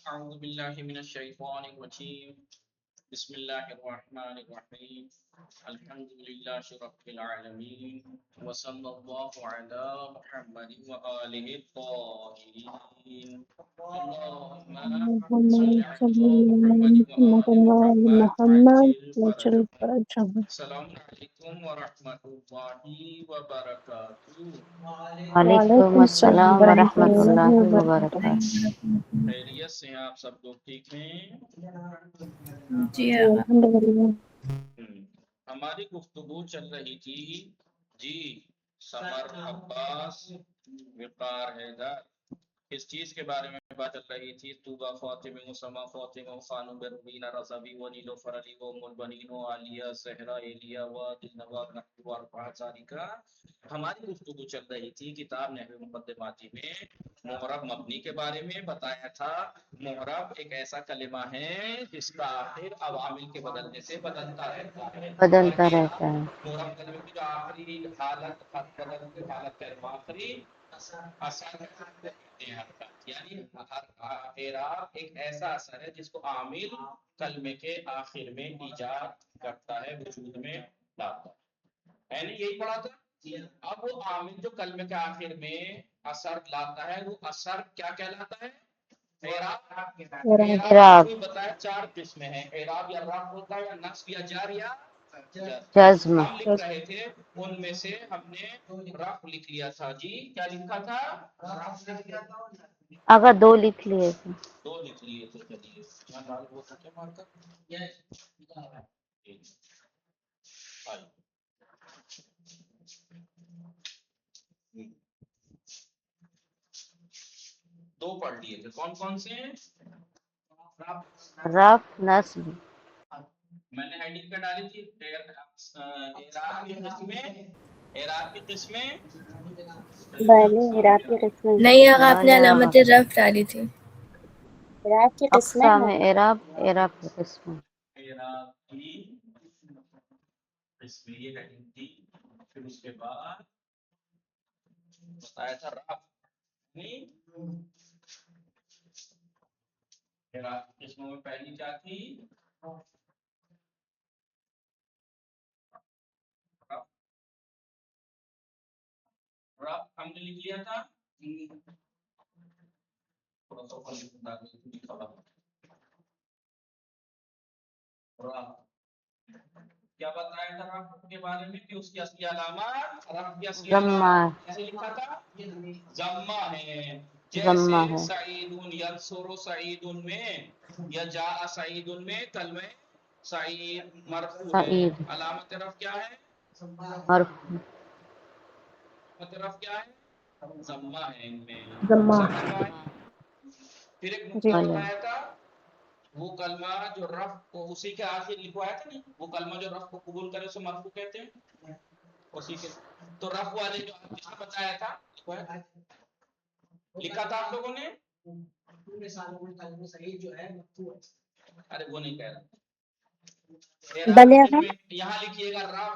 أعوذ بالله من الشيطان الرجيم بسم الله الرحمن الرحيم الحمد لله رب العالمين وصلى الله على محمد وآله الطاهرين اللهم صل على محمد وآل محمد وعجل فرجهم. السلام عليكم ورحمة الله وبركاته. وعلیکم السلام ورحمۃ اللہ وبرکاتہ۔ خیریت سے ہیں آپ سب لوگ؟ ٹھیک ہیں جی الحمدللہ۔ ہماری گفتگو چل رہی تھی جی سمر عباس وقار حیدر، اس چیز کے بارے میں بات چل رہی تھی، طوبہ فاطمہ مسما فاطمہ خانو بربین رضوی و نیلو فرلی و ملبنین و عالیہ زہرا ایلیا و دلنوار نحو و رفعت کا۔ ہماری گفتگو چل رہی تھی کتاب نحو مقدماتی میں محرب مبنی کے بارے میں بتایا تھا۔ محرب ایک ایسا کلمہ ہے جس کا آخر عوامل کے بدلنے سے بدلتا رہتا ہے۔ محرب کلمے کی جو آخری حالت بدلتی حالت ہے آخری اثر یعنی اعراب ایک ایسا اثر ہے جس کو عامل کلمے کے آخر میں ایجاد کرتا ہے، وجود میں لاتا ہے۔ یعنی یہی پڑھا تھا۔ اب وہ عامل جو کلمے کے آخر میں اثر لاتا ہے وہ اثر کیا کہلاتا ہے؟ اعراب بتایا چار قسمیں ہیں، اعراب یا رفع ہوتا ہے یا نصب یا جر یا جزم۔ ہم لکھ رہے تھے ان میں سے ہم نے رفع لکھ لیا تھا۔ جی کیا لکھا تھا؟ اگر دو لکھ لیے تھے، دو لکھ لیے تھے۔ چلیے یہاں ڈال وہ تھا کیا مارکر؟ دو پڑھ لیے تھے، کون کون سے ہیں؟ رفع نصب۔ میں نے ہیڈنگ پہ ڈالی تھی اعراب کی قسمیں، اعراب کی قسمیں نہیں، اگر آپ نے علامت رفع ڈالی تھی۔ اعراب کی قسمیں اقسام اعراب، اعراب کی قسمیں۔ اعراب کی قسمیں یہ ہیڈنگ تھی، پھر اس کے بعد بتایا تھا رفع اعراب کی قسموں میں پہلی کیا تھی؟ رفع ہم نے لکھ لیا تھا، تھوڑا سا اوپر لکھا ہوا رفع کیا بتایا تھا رفع کے بارے میں کہ اس کی اصلی علامات رفع کی اصلی علامات کیسے لکھا تھا؟ ضمہ ہے۔ جیسے سعیدون ینصر سعیدون میں یا جاء سعیدون میں کلمہ سعید مرفوع ہے، علامت رفع کیا ہے؟ مرفوع۔ علامت رفع کیا ہے؟ ضمہ ہے ان میں۔ ضمہ۔ پھر ایک نقطہ بتایا تھا، وہ کلمہ جو رفع کو اسی کے آخر لکھوایا تھا نہیں، وہ کلمہ جو رفع کو قبول کرے اسے مرفوع کہتے ہیں اسی کے۔ تو رفع والے جو آپ نے بتایا تھا لکھا تھا آپ لوگوں نے، ارے وہ نہیں کہہ رہا، یہاں لکھیے گا رفع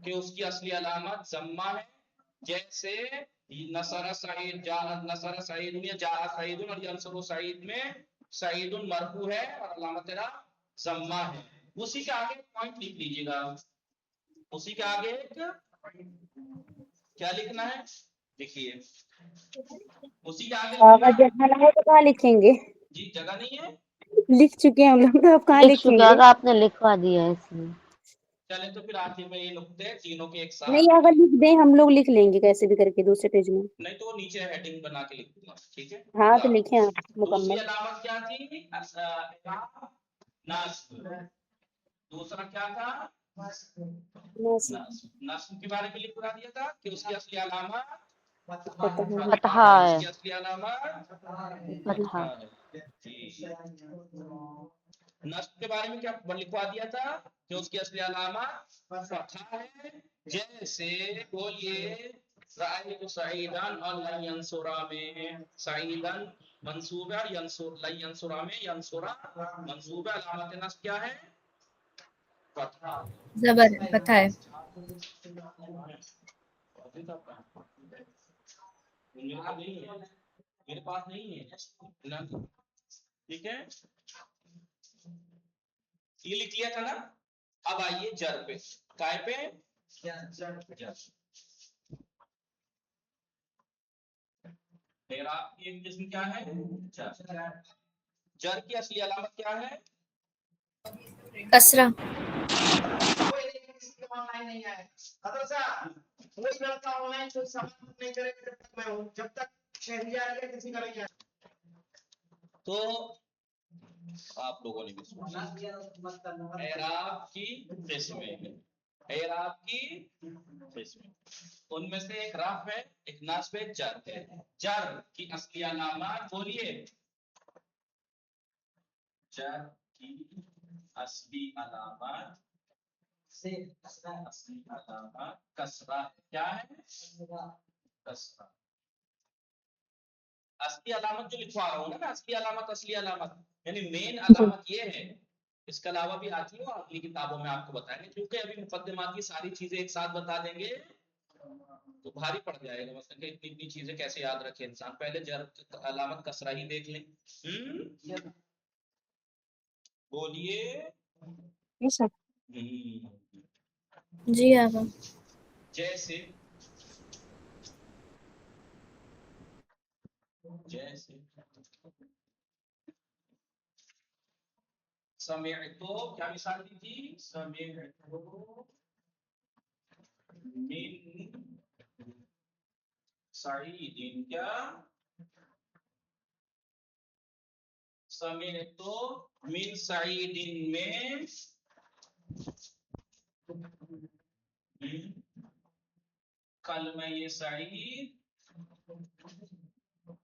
کہ اس کی اصلی علامت ضمہ ہے، جیسے نصر سعید جاء نصر سعید یا جاء سعید اور ینصر سعید میں سعید مرفوع ہے اور علامت ضمہ ہے۔ اسی کے آگے پوائنٹ لکھ لیجیے گا، اسی کے آگے کیا لکھنا ہے دیکھیے، اسی کے آگے جگہ نہ ہو تو کہاں لکھیں گے؟ جی جگہ نہیں ہے، لکھ چکے ہیں ہم لوگ، آپ کہاں لکھ لکھیں چکے، گے؟ اگر آپ نے لکھوا دیا ہے اس لیے۔ چلیں تو پھر آخر میں یہ نقطے تینوں کے ایک ساتھ نہیں، اگر لکھ دیں ہم لوگ لکھ لیں گے کیسے بھی کر کے دوسرے پیج میں۔ نہیں تو نیچے ہیڈنگ بنا کے لکھ دوں گا، ٹھیک ہے؟ ہاں تو لکھیں آپ دوسری مکمل۔ علامت کیا تھی؟ نصب۔ دوسرا کیا تھا؟ نصب کے بارے میں لکھ دیا تھا کہ اس کی اصلی علامت فتحہ ہے، اس کی اصلی علامت فتحہ۔ نصب کے بارے میں کیا لکھوا دیا تھا کہ اس کی اصلی علامت فتحہ ہے، جیسے بولیے رأیت سعیدن اور لن ینصرا میں سعیدن منصوب ہے، لن ینصرا میں ینصرا منصوب ہے، علامت نصب کیا ہے؟ فتحہ۔ زبر فتح ہے۔ میرے پاس نہیں ہے، ٹھیک ہے, یہ لکھ لیا تھا نا. اب آئیے جر پہ, کائے پہ, جر. اعراب کی ایک قسم کیا ہے, جر. جر کی اصلی علامت کیا ہے, کسرہ. تو آپ لوگوں نے بھی سنا اعراب کی قسمیں, اعراب کی قسمیں, ان میں سے ایک رفع ہے, ایک نصب ہے, جر ہے. جر کی اصلی علامات بولیے, جر کی اصلی علامات کسرہ. کیا ہے, کسرہ. اصلی علامت جو لکھوا رہا ہوں نا, اصلی علامت, اصلی علامت یعنی مین علامت یہ ہے. اس کے علاوہ بھی آتی ہے اور اگلی کتابوں میں آپ کو بتائیں گے, کیونکہ ابھی مقدمات کی ساری چیزیں ایک ساتھ بتا دیں گے تو بھاری پڑ جائے گا. مثلا کہ اتنی چیزیں کیسے یاد رکھے انسان, پہلے جر علامت کسرہ ہی دیکھ لیں. بولیے. جی آقا. جیسے سمعتو, کیا مثال دی تھی, سمعتو من سعید. کیا, سمعتو من سعید میں کلمہ سعید,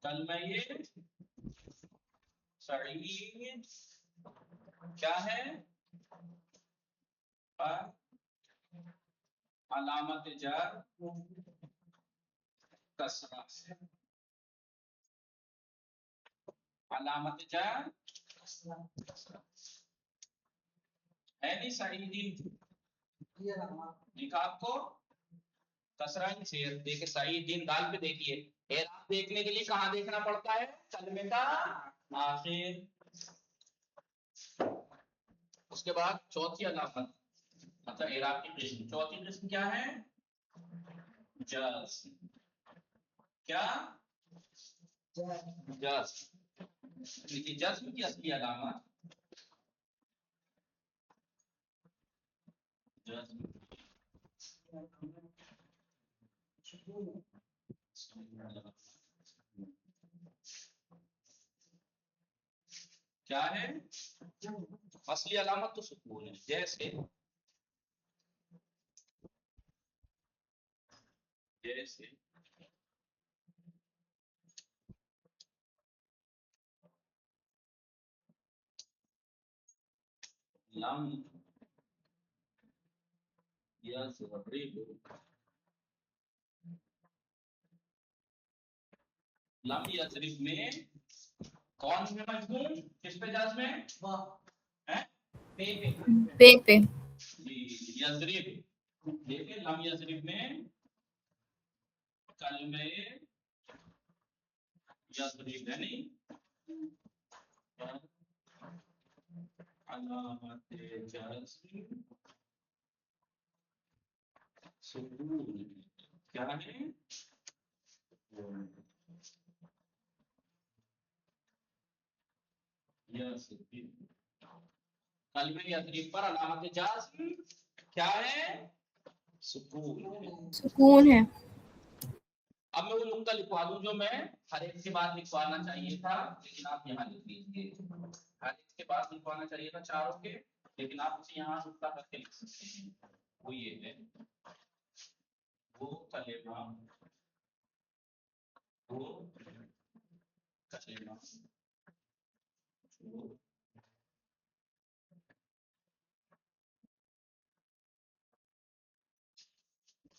کلمہ سعید کیا ہے, علامت جر کسرہ سے, علامت جر ہے نہیں. سعیدین لکھا آپ کو, کسرہ ہی سے دیکھیں. سعیدین دال پہ دیکھیے, اعراب دیکھنے کے لیے کہاں دیکھنا پڑتا ہے, کلمے کا آخر. اس کے بعد چوتھی علامت, مطلب اعراب کی قسم, چوتھی قسم کیا ہے, جزم. کیا, جزم. دیکھیے جزم کی اصلی علامت, جزم کیا ہے, اصلی علامت تو سکون ہے. جیسے لم یضرب, لم یضرب میں کون سے مجموع, کس پہ جزم ہے, پے پہ. یضرب دیکھیں, لم یضرب میں کلمہ یضرب ہے نہیں, علامت جزم سکون. کیا ہے, کلمہ یضرب پر علامت جزم کیا ہے, سکون. سکون ہے. اب میں وہ نقطہ لکھوا دوں جو میں ہر ایک کے بعد لکھوانا چاہیے تھا, لیکن آپ یہاں لکھ لیجیے. ہر ایک کے بعد لکھوانا چاہیے تھا چاروں کے, لیکن آپ اسے یہاں نقطہ کر کے لکھ سکتے ہیں. وہ یہ ہے, وہ کلمہ, وہ کلمہ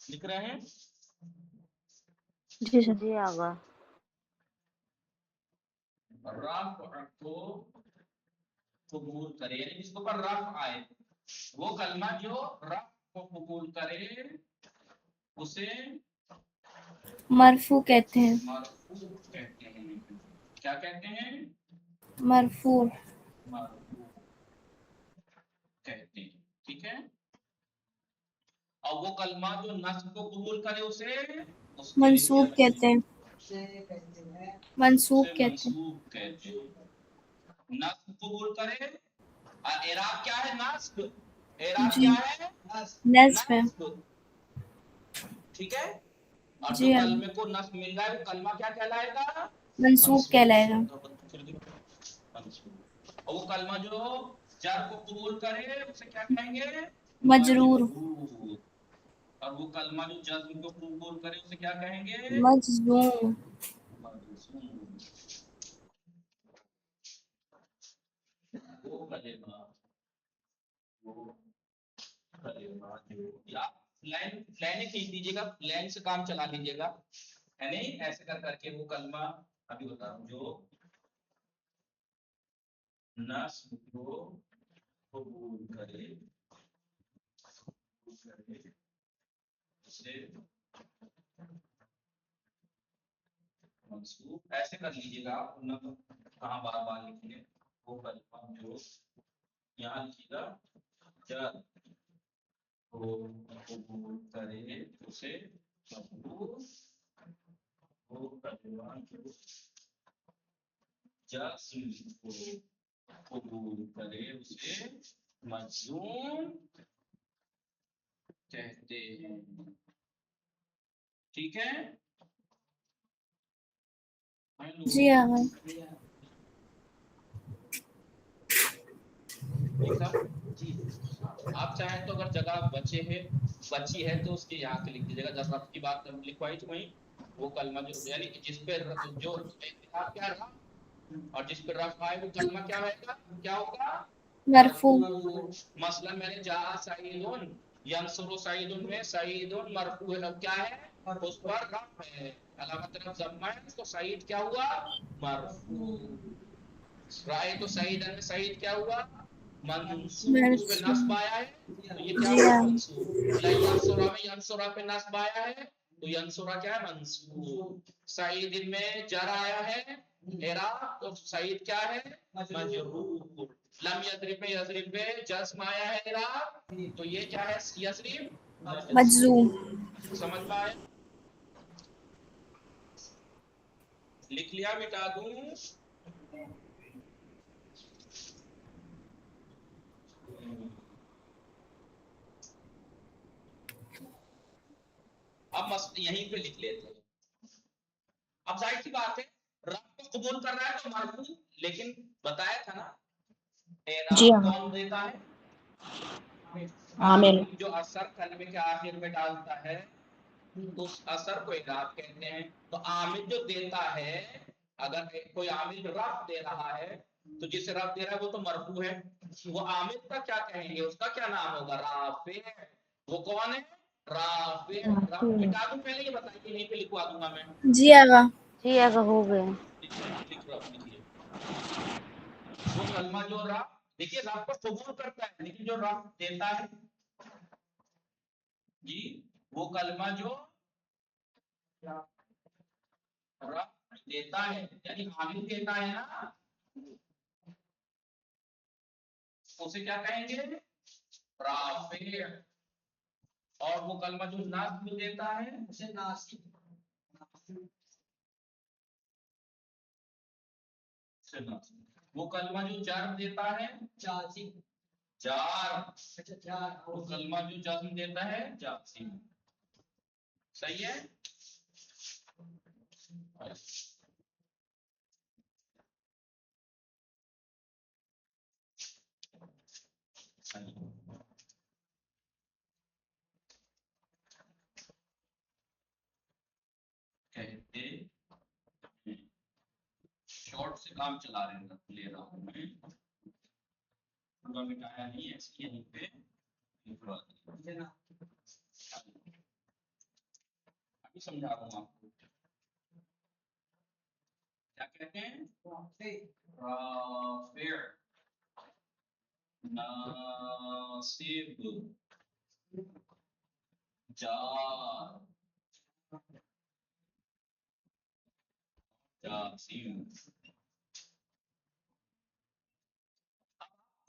لکھ رہے ہیں. جی آقا. رفع کو قبول کرے, یعنی جس کے اوپر رفع آئے, وہ کلمہ جو رفع کو قبول کرے اسے مرفوع کہتے ہیں. مرفوع کہتے ہیں. کیا کہتے ہیں, مرفوع مرفوع کہتے ہیں. ٹھیک ہے. اور وہ کلمہ جو نصب کو قبول کرے اسے اس کے منصوب لیے کہتے ہیں. منصوب اسے کہتے ہیں. منصوب کہتے ہیں. نصب قبول کرے. اعراب کیا ہے؟ نصب. اعراب جی کیا ہے؟ نصف ہے. نصب. ٹھیک ہے. اور جو جی ہاں کلمے کو نصب مل رہا ہے وہ کلمہ کیا کہلائے گا؟ منصوب کہلائے گا. منصوب. اور وہ کلمہ جو جر کو قبول کرے اسے کیا کہیں گے؟ مجرور. مجرور. اور وہ کلمہ جو جزم کو قبول کرے اسے کیا کہیں گے؟ مجزوم. مجزوم. وہ کلمہ یا لائن کھینچ دیجیے گا، لائن سے کام چلا لیجیے گا. یعنی ایسے کر کے وہ کلمہ ابھی بتا رہا ہوں جو نصب کو قبول کرے اسے منصوب. ایسے کر لیجیے گا آپ نہ تو کہاں بار بار لکھیں گے. وہ کلمہ جو یہاں لکھیے گا جب کو قبول کرے اسے مقبول. وہ کلمہ جو جزم کو قبول کرے اسے مجزوم کہتے ہیں. ٹھیک ہے. جی آقا. آپ چاہیں تو اگر جگہ بچی ہے تو اس کی یہاں سے لکھ دیجیے گا. جب رفع کی بات لکھوائی تو وہیں وہ کلمہ جو یعنی جس پہ جو کیا رہا اور جس پہ رفع آئے وہ کلمہ کیا ہوگا؟ کیا ہوگا؟ مرفوع. مثلا میں نے جہاں سعیدون ینصر سعیدون میں سعیدون مرفوع ہے. کیا ہے؟ اس پر رفع ہے. علامت رفع ضمہ ہے تو سعید کیا ہوا؟ مرفوع. رائے تو سعید ہے. سعید کیا ہوا؟ منصوب. اس پہ نصب منصوب. آیا ہے تو یہ کیا جی ہوا؟ ہاں منصوب. ینصرہ میں ینصرہ پہ نصب آیا ہے تو ینصرہ کیا ہے؟ منصوب. سعید میں جر آیا ہے اعراب تو سعید کیا ہے؟ مجرور. لم یضرب میں یضرب میں جزم آیا ہے اعراب تو یہ کیا ہے؟ یضرب مجزوم. سمجھ میں آیا؟ لکھ لیا؟ مٹا دوں؟ اب یہیں پہ لکھ لیتے ہیں. اب ظاہر سی بات ہے رب کو قبول کر رہا ہے تو مرفوع. لیکن بتایا تھا نا جی اعراب ہاں کون دیتا ہے؟ عامل. عامل جو اثر کلمے کے آخر میں ڈالتا ہے تو اس اثر کو اعراب کہتے ہیں. تو عامل جو دیتا ہے اگر کوئی عامل رفع دے رہا ہے تو جسے رفع دے رہا ہے وہ تو مرفوع ہے. وہ عامل کا کیا کہیں گے؟ اس کا کیا نام ہوگا؟ رافع. وہ کون ہے؟ رافع. مٹا دوں پہلے یہ بتائیے یہیں پہ لکھوا دوں گا میں. جی آقا. جی اگر ہو گئے. لکھ رہا ہوں لکھیے. وہ کلمہ جو رفع دیکھیے رفع کو قبول کرتا ہے لیکن جو رفع دیتا ہے جی وہ کلمہ جو رفع دیتا ہے یعنی عامل دیتا ہے نا اسے کیا کہیں گے؟ رافع. اور وہ کلمہ جو نصب دیتا ہے اسے ناصب. وہ کلمہ جو جر دیتا ہے جازم. جار. وہ کلمہ جو جزم دیتا ہے جازم. صحیح ہے. کہتے شارٹ سے کام چلا لے رہا ہوں میں. پورا مٹایا نہیں ہے اس کی یہیں پہ ابھی سمجھا رہا ہوں آپ کو. کیا کہتے ہیں؟ رافع ناصب جار جازم.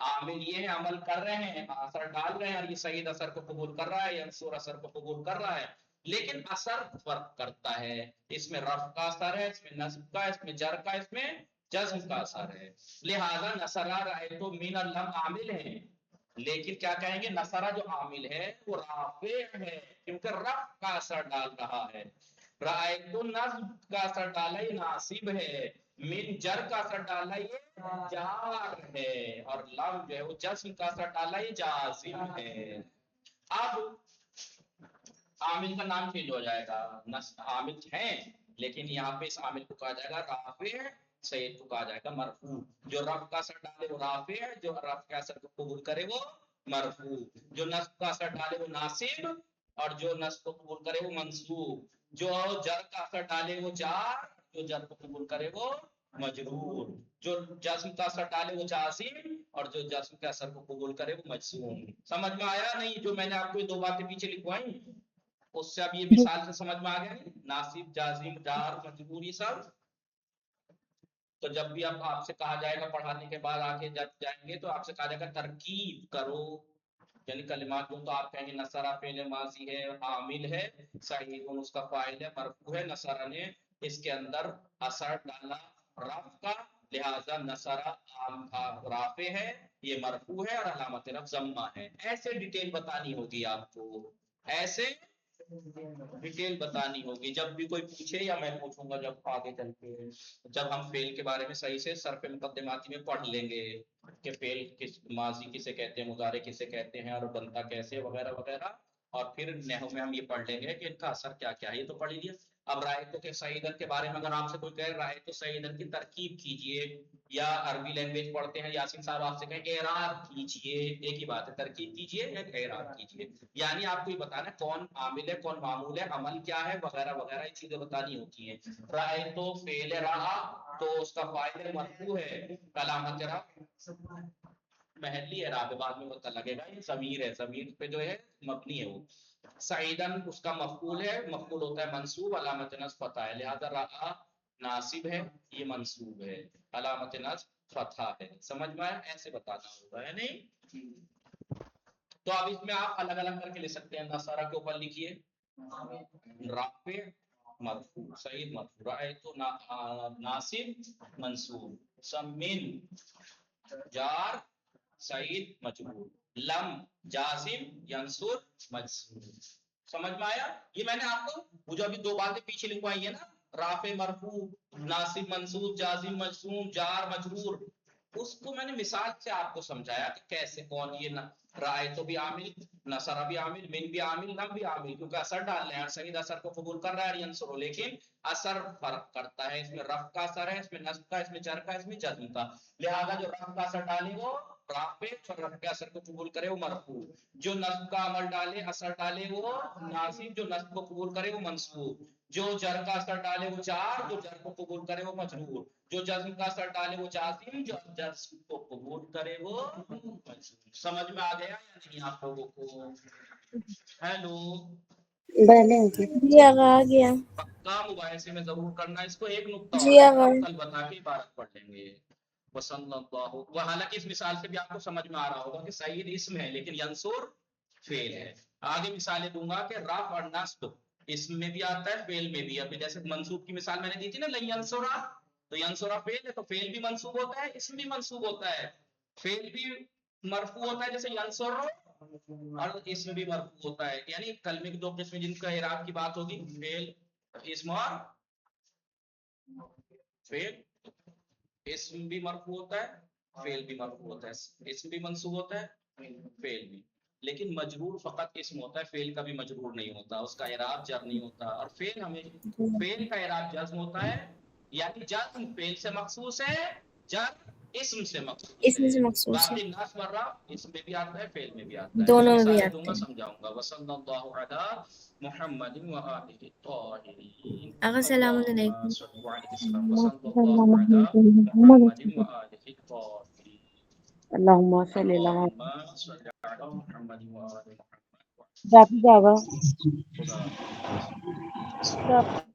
عامل یہ ہے عمل کر رہے ہیں، اثر ڈال رہے ہیں، اور یہ سعید اثر کو قبول کر رہا ہے، ینصر اثر کو قبول کر رہا ہے، لیکن اثر فرق کرتا ہے، اس میں رفع کا اثر ہے، اس میں نصب کا، اس میں جر کا، اس میں جزم کا اثر ہے. لہذا نصرہ رأیت من اللم عامل ہے، لیکن کیا کہیں گے، نصرہ جو عامل ہے وہ رافع ہے کیونکہ رفع کا اثر ڈال رہا ہے. رأیت نصب کا اثر ڈالا یہ ناصب ہے، من جر کا اثر ڈالا یہ جار ہے، اور لم جو ہے وہ جزم کا اثر ڈالا یہ جازم ہے. اب عامل کا نام چینج ہو جائے گا، عامل ہیں لیکن یہاں پہ اس عامل کو کہا جائے گا رافع، سعید کو کہا جائے گا مرفوع. جو رفع کا اثر ڈالے وہ رافع ہے، جو رفع کا اثر کو قبول کرے وہ مرفوع، جو نصب کا اثر ڈالے وہ ناصب، اور جو نصب کو قبول کرے وہ منصوب، جو جر کا اثر ڈالے وہ جار، جو جر کو قبول کرے وہ مجرور، جو جزم کا اثر ڈالے وہ جازم، اور جو جزم کے اثر کو قبول کرے وہ مجزوم. سمجھ میں آیا نہیں؟ جو میں نے آپ کو یہ دو باتیں پیچھے لکھوائی اس سے اب یہ مثال سے سمجھ میں آ گیا نہیں؟ ناصب، جازم، جار، مجرور، یہ سب. تو جب بھی آپ سے کہا جائے گا پڑھانے کے بعد آگے جب جائیں گے تو آپ سے کہا جائے گا ترکیب کرو، یعنی کلمات جو تو آپ کہیں گے نصرہ فعل ماضی ہے، عامل ہے، سعید اس کا فاعل ہے، مرفوع ہے، نصرہ نے اس کے اندر اثر ڈالا رفع کا، لہذا نصرہ رافع ہے، یہ مرفوع ہے، اور علامت رفع ضمہ ہے. ایسے ڈیٹیل بتانی ہوگی آپ کو، ایسے ڈیٹیل بتانی ہوگی جب بھی کوئی پوچھے، یا میں پوچھوں گا جب آگے چل کے، جب ہم فعل کے بارے میں صحیح سے صرف مقدماتی میں پڑھ لیں گے کہ فعل کس ماضی کسے کہتے ہیں، مضارع کسے کہتے ہیں، اور بنتا کیسے، وغیرہ وغیرہ. اور پھر نحو میں ہم یہ پڑھ لیں گے کہ ان کا اثر کیا کیا ہے، یہ تو پڑھ لیجیے. اب رائے کہ سعیدن کے بارے میں اگر آپ سے کوئی کہے رائے تو سعیدن کی ترکیب کیجئے، یا عربی لینگویج پڑھتے ہیں یاسین صاحب آپ سے کہیں اعراب کیجئے، ایک ہی بات ہے، ترکیب کیجئے یا اعراب کیجئے. یعنی آپ کو یہ بتانا ہے کون عامل ہے، کون معمول ہے، عمل کیا ہے، وغیرہ وغیرہ یہ چیزیں بتانی ہوتی ہیں. رائے تو فعل رہا تو اس کا فاعل مرفوع ہے، علامت رفع محلی اعراب ہے، بعد میں پتہ لگے گا، یہ ضمیر ہے، ضمیر پہ جو ہے مبنی ہے وہ. سعیدن اس کا مفعول ہے، مفعول ہوتا ہے منصوب، علامت نصب فتح ہے، لہذا رہا ناصب ہے، یہ منصوب ہے، علامت نصب فتح ہے. سمجھ میں آیا؟ ایسے بتانا ہوگا ہے نہیں. تو اب اس میں آپ الگ الگ کر کے لے سکتے ہیں. نصارہ کے اوپر لکھیے رافع مرفوع، سعید مرفوع، رأیت ناصب منصوب، سمن جار، سعید مجرور، لم جازم، ینصر مجزوم. سمجھ میں آیا؟ یہ میں نے آپ کو وہ جو ابھی دو باتیں پیچھے لکھوائی ہیں نا، رافع مرفوع، ناصب منصوب، جازم مجزوم، جار مجرور، اس کو میں نے مثال سے آپ کو سمجھایا کہ کیسے کون یہ رائے تو بھی عامل، نصرہ بھی عامل، من بھی عامل، لم بھی عامل، کیونکہ اثر ڈال رہے ہیں، سعید اثر کو قبول کر رہا ہے ینصر، لیکن اثر فرق کرتا ہے، اس میں رفع کا اثر ہے، اس میں نصب کا، اس میں جر کا، اس میں جزم کا. لہذا جو رفع کا اثر ڈالے وہ رافع، اور رفع کے اثر کو قبول کرے وہ مرفوع، جو نصب کا عمل ڈالے، اثر ڈالے وہ ناصب، جو نصب کو قبول کرے وہ منصوب، جو جر کا اثر ڈالے وہ جار، جو جر کو قبول کرے وہ مجرور، جو جزم کا اثر ڈالے وہ جازم، جو جزم کو قبول کرے وہ مجزوم. سمجھ میں آ گیا یا نہیں آپ لوگوں کو؟ ہیلو، بھلے جی آگا آ گیا. پکا مباحثے میں ضرور کرنا. اس کو ایک نقطہ جی اور آگا. کل بتا کے عبارت پڑھ لیں گے. وصلی اللہ، وہ حالانکہ اس مثال سے بھی آپ کو سمجھ میں آ رہا ہوگا کہ سعید اسم ہے لیکن ینصر فعل ہے. آگے مثالیں دوں گا کہ رفع اور نصب اسم میں بھی آتا ہے، فعل میں بھی. ابھی جیسے منصوب کی مثال میں نے دی تھی نا، لن ینصرا، تو ینصرا فعل ہے تو فعل بھی منصوب ہوتا ہے، اسم بھی منصوب ہوتا ہے، فعل بھی مرفوع ہوتا ہے جیسے ینصر، اور اسم بھی مرفوع ہوتا ہے. یعنی کلمے کی دو قسمیں جن کا اعراب کی بات ہوگی، فعل اسم، اور فعل اسم بھی مرفوع ہوتا ہے، فعل بھی مرفوع ہوتا ہے، اسم بھی منصوب ہوتا ہے، فعل بھی. لیکن مجرور فقط اسم ہوتا ہے، فعل کا بھی مجرور نہیں ہوتا، اس کا اعراب جر نہیں ہوتا. اور فعل فعل کا اعراب جزم ہوتا ہے، یعنی جزم فعل سے مخصوص ہے، جر اسم سے مخصوص اس میں ہے. سے مخصوص ہے، باقی نصب اور رفع اسم میں بھی آتا ہے، فعل میں بھی آتا ہے. دونوں میں بھی مثالیں دوں آتے گا، ہیں. سمجھاؤں گا. وصلی اللہ علی محمد وآلہ الطاہرین. آگا السلام اللهم علیکم. صل علیہ وسلم. وصلی اللہ علی محمد وآلہ الطاہرین. اللهم صل على اللهم صل علی محمد وآلہ محمد. جاگا. خدا حافظ. تو